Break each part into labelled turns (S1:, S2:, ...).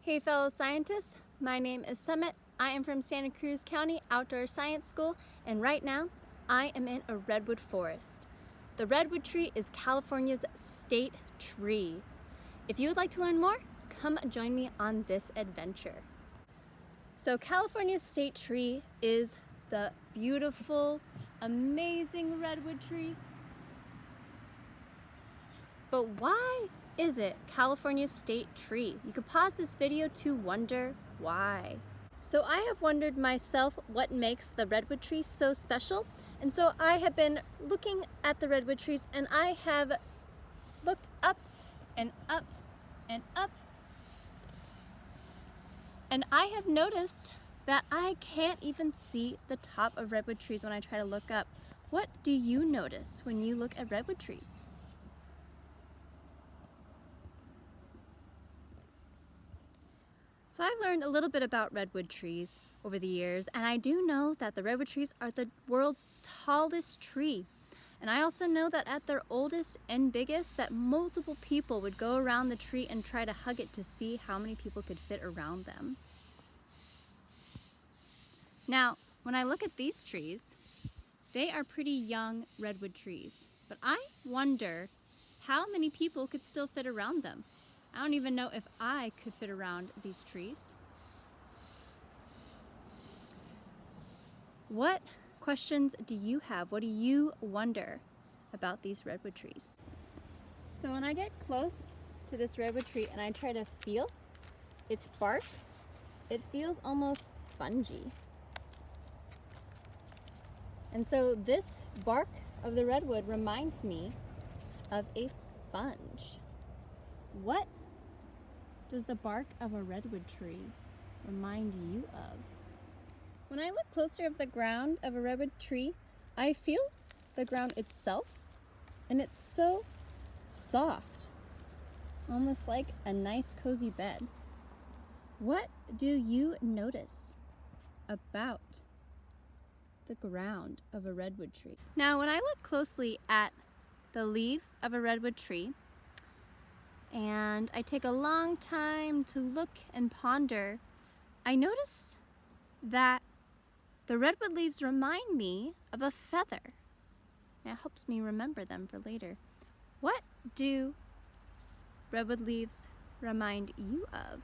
S1: Hey fellow scientists, my name is Summit. I am from Santa Cruz County Outdoor Science School, and right now I am in a redwood forest. The redwood tree is California's state tree. If you would like to learn more, come join me on this adventure. So California's state tree is the beautiful, amazing redwood tree. But why is it California's state tree? You could pause this video to wonder why. So I have wondered myself what makes the redwood tree so special, and so I have been looking at the redwood trees, and I have looked up and up and up, and I have noticed that I can't even see the top of redwood trees when I try to look up. What do you notice when you look at redwood trees? So I've learned a little bit about redwood trees over the years, and I do know that the redwood trees are the world's tallest tree. And I also know that at their oldest and biggest, that multiple people would go around the tree and try to hug it to see how many people could fit around them. Now, when I look at these trees, they are pretty young redwood trees, but I wonder how many people could still fit around them. I don't even know if I could fit around these trees. What questions do you have? What do you wonder about these redwood trees? So when I get close to this redwood tree and I try to feel its bark, it feels almost spongy. And so this bark of the redwood reminds me of a sponge. What does the bark of a redwood tree remind you of? When I look closer at the ground of a redwood tree, I feel the ground itself, and it's so soft, almost like a nice cozy bed. What do you notice about the ground of a redwood tree? Now, when I look closely at the leaves of a redwood tree, and I take a long time to look and ponder, I notice that the redwood leaves remind me of a feather. It helps me remember them for later. What do redwood leaves remind you of?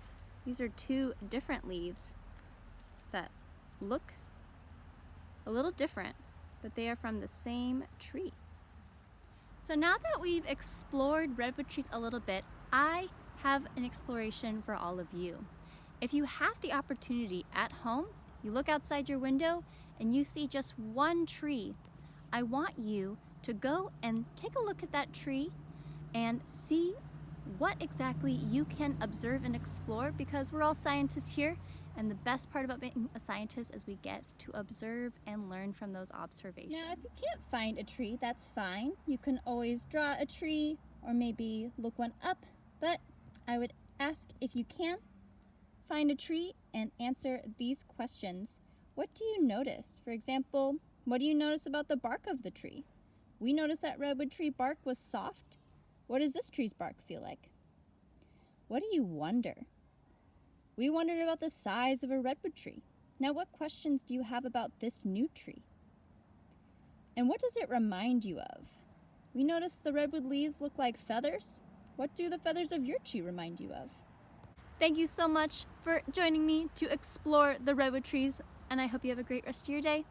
S1: These are two different leaves that look a little different, but they are from the same tree. So now that we've explored redwood trees a little bit, I have an exploration for all of you. If you have the opportunity at home, you look outside your window and you see just one tree, I want you to go and take a look at that tree and see what exactly you can observe and explore, because we're all scientists here, and the best part about being a scientist is we get to observe and learn from those observations. Now, if you can't find a tree, that's fine. You can always draw a tree or maybe look one up, but I would ask, if you can, find a tree and answer these questions. What do you notice? For example, what do you notice about the bark of the tree? We noticed that redwood tree bark was soft. What does this tree's bark feel like? What do you wonder? We wondered about the size of a redwood tree. Now, what questions do you have about this new tree? And what does it remind you of? We noticed the redwood leaves look like feathers. What do the feathers of your tree remind you of? Thank you so much for joining me to explore the redwood trees, and I hope you have a great rest of your day.